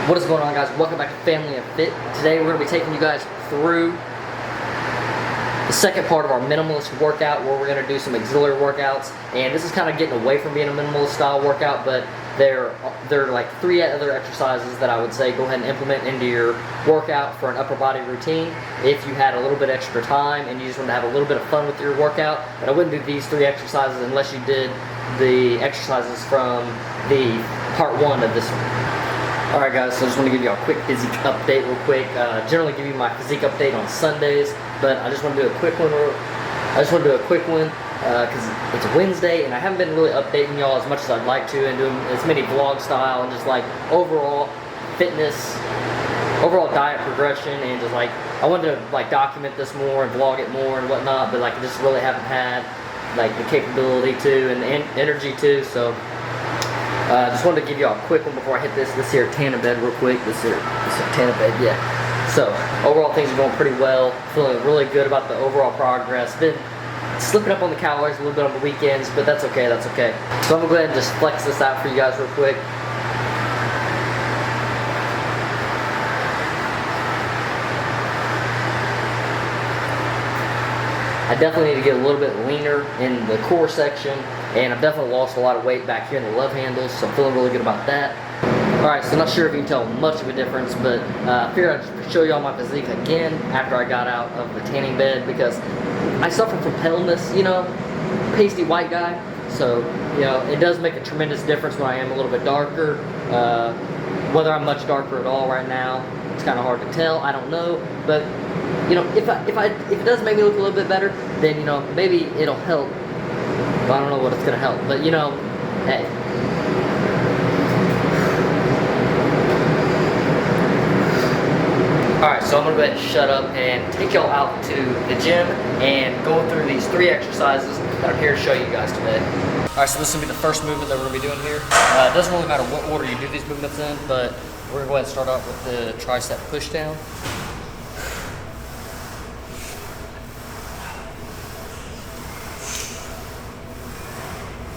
What is going on, guys? Welcome back to Family and Fit. Today we're going to be taking you guys through the second part of our minimalist workout, where we're going to do some auxiliary workouts. And this is kind of getting away from being a minimalist style workout, but there are like 3 other exercises that I would say go ahead and implement into your workout for an upper body routine if you had a little bit extra time and you just want to have a little bit of fun with your workout. But I wouldn't do these 3 exercises unless you did the exercises from the part 1 of this one. Alright guys, so I just want to give you a quick physique update real quick. Generally give you my physique update on Sundays, but I just want to do a quick one. Because it's Wednesday and I haven't been really updating y'all as much as I'd like to and doing as many vlog style and just like overall fitness, overall diet progression, and just like I wanted to like document this more and vlog it more and whatnot, but like I just really haven't had like the capability to and the energy to, so just wanted to give you all a quick one before I hit this here Tana bed real quick. This here Tana bed, yeah. So overall things are going pretty well. Feeling really good about the overall progress. Been slipping up on the calories a little bit on the weekends, but that's okay, that's okay. So I'm gonna go ahead and just flex this out for you guys real quick. I definitely need to get a little bit leaner in the core section, and I've definitely lost a lot of weight back here in the love handles, so I'm feeling really good about that. Alright, so not sure if you can tell much of a difference, but I figured I'd show you all my physique again after I got out of the tanning bed, because I suffer from paleness, you know, pasty white guy, so, you know, it does make a tremendous difference when I am a little bit darker. Whether I'm much darker at all right now, it's kind of hard to tell, I don't know, but you know, if it does make me look a little bit better, then, you know, maybe it'll help. But I don't know what it's gonna help, but you know, hey. Alright, so I'm gonna go ahead and shut up and take y'all out to the gym and go through these 3 exercises that I'm here to show you guys today. Alright, so this is gonna be the first movement that we're gonna be doing here. It doesn't really matter what order you do these movements in, but we're gonna go ahead and start off with the tricep push down.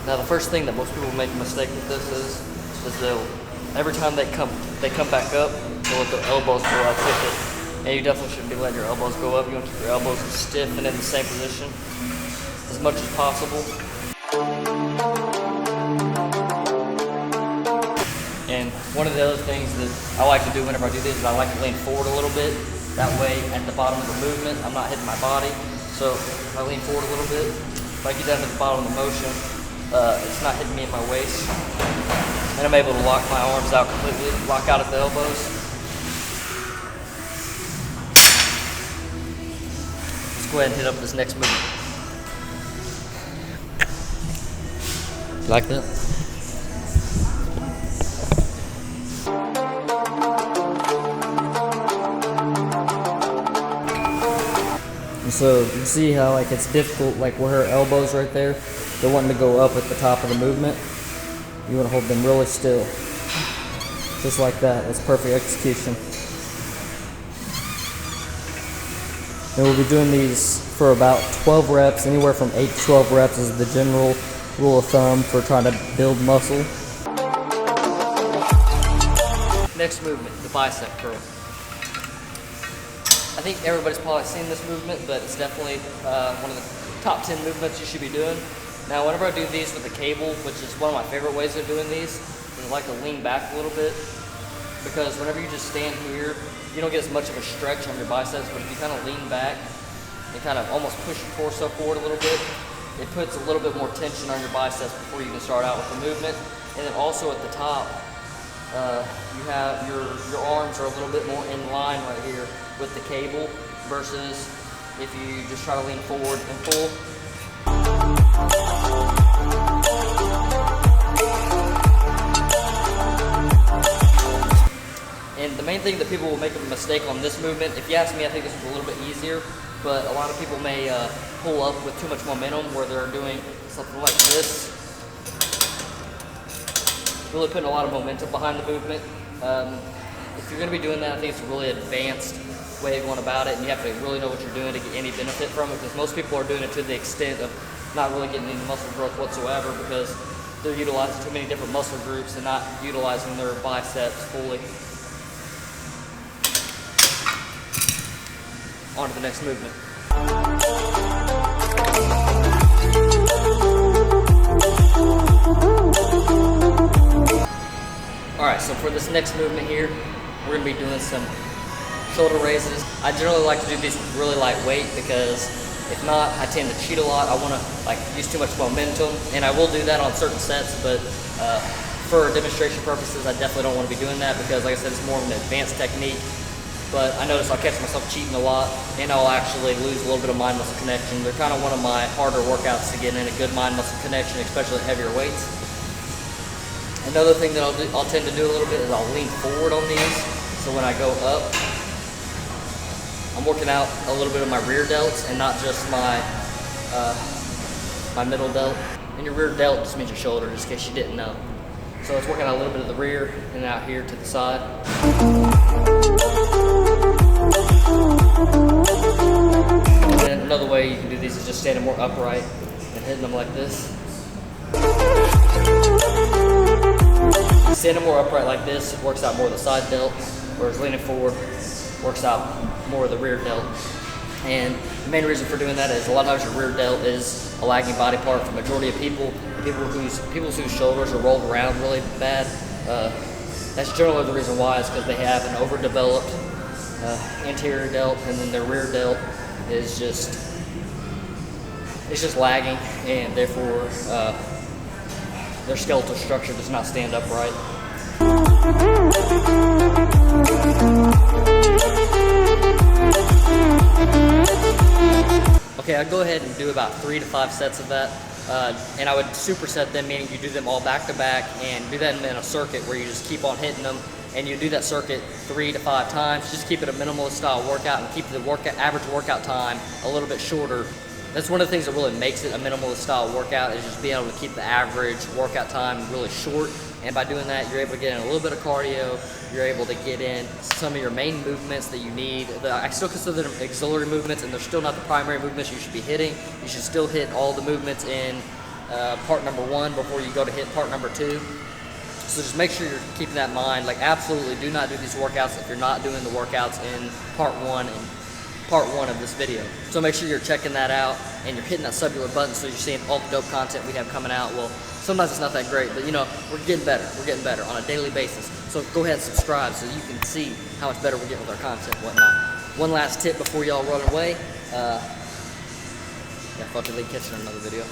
Now the first thing that most people make a mistake with this is they'll, every time they come back up, they'll let their elbows go up with it. And you definitely shouldn't be letting your elbows go up. You want to keep your elbows stiff and in the same position as much as possible. And one of the other things that I like to do whenever I do this is I like to lean forward a little bit. That way at the bottom of the movement, I'm not hitting my body. So if I lean forward a little bit, if I get down to the bottom of the motion, it's not hitting me in my waist, and I'm able to lock my arms out completely, lock out at the elbows. Let's go ahead and hit up this next movement. You like that? And so you can see how like it's difficult, like where her elbows right there, they're wanting to go up at the top of the movement. You want to hold them really still. Just like that. That's perfect execution. And we'll be doing these for about 12 reps. Anywhere from 8 to 12 reps is the general rule of thumb for trying to build muscle. Next movement, the bicep curl. I think everybody's probably seen this movement, but it's definitely one of the top 10 movements you should be doing. Now, whenever I do these with a cable, which is one of my favorite ways of doing these, is I like to lean back a little bit, because whenever you just stand here, you don't get as much of a stretch on your biceps, but if you kind of lean back and kind of almost push your torso forward a little bit, it puts a little bit more tension on your biceps before you can start out with the movement. And then also at the top, you have your arms are a little bit more in line right here with the cable versus if you just try to lean forward and pull. And the main thing that people will make a mistake on this movement, if you ask me, I think this is a little bit easier, but a lot of people may pull up with too much momentum where they're doing something like this. Really putting a lot of momentum behind the movement. If you're going to be doing that, I think it's a really advanced way of going about it, and you have to really know what you're doing to get any benefit from it, because most people are doing it to the extent of not really getting any muscle growth whatsoever because they're utilizing too many different muscle groups and not utilizing their biceps fully. on to the next movement. Alright, so for this next movement here, we're going to be doing some shoulder raises. I generally like to do these really lightweight because if not, I tend to cheat a lot. I want to use too much momentum, and I will do that on certain sets, but for demonstration purposes, I definitely don't want to be doing that because, like I said, it's more of an advanced technique. But I notice I'll catch myself cheating a lot, and I'll actually lose a little bit of mind-muscle connection. They're kind of one of my harder workouts to get in a good mind-muscle connection, especially at heavier weights. Another thing that I'll tend to do a little bit is I'll lean forward on these. So when I go up, I'm working out a little bit of my rear delts and not just my my middle delt. And your rear delt just means your shoulder, just in case you didn't know. So it's working out a little bit of the rear and out here to the side. And then another way you can do these is just standing more upright and hitting them like this. Standing more upright like this works out more of the side delt, whereas leaning forward works out more of the rear delt. And the main reason for doing that is a lot of times your rear delt is a lagging body part for the majority of people. People whose shoulders are rolled around really bad. That's generally the reason why, is because they have an overdeveloped anterior delt, and then their rear delt is just lagging, and therefore their skeletal structure does not stand upright. Okay, I'd go ahead and do about 3 to 5 sets of that. And I would superset them, meaning you do them all back to back and do that in a circuit where you just keep on hitting them. And you do that circuit 3 to 5 times. Just keep it a minimalist style workout and keep the average workout time a little bit shorter. That's one of the things that really makes it a minimalist style workout, is just being able to keep the average workout time really short. And by doing that, you're able to get in a little bit of cardio. You're able to get in some of your main movements that you need. I still consider them auxiliary movements, and they're still not the primary movements you should be hitting. You should still hit all the movements in part number 1 before you go to hit part number 2. So just make sure you're keeping that in mind. Absolutely do not do these workouts if you're not doing the workouts in part 1 of this video. So make sure you're checking that out and you're hitting that subbular button so you're seeing all the dope content we have coming out. Well, sometimes it's not that great, but we're getting better. We're getting better on a daily basis. So go ahead and subscribe so you can see how much better we're getting with our content and whatnot. One last tip before y'all run away. Fucking leave catching another video.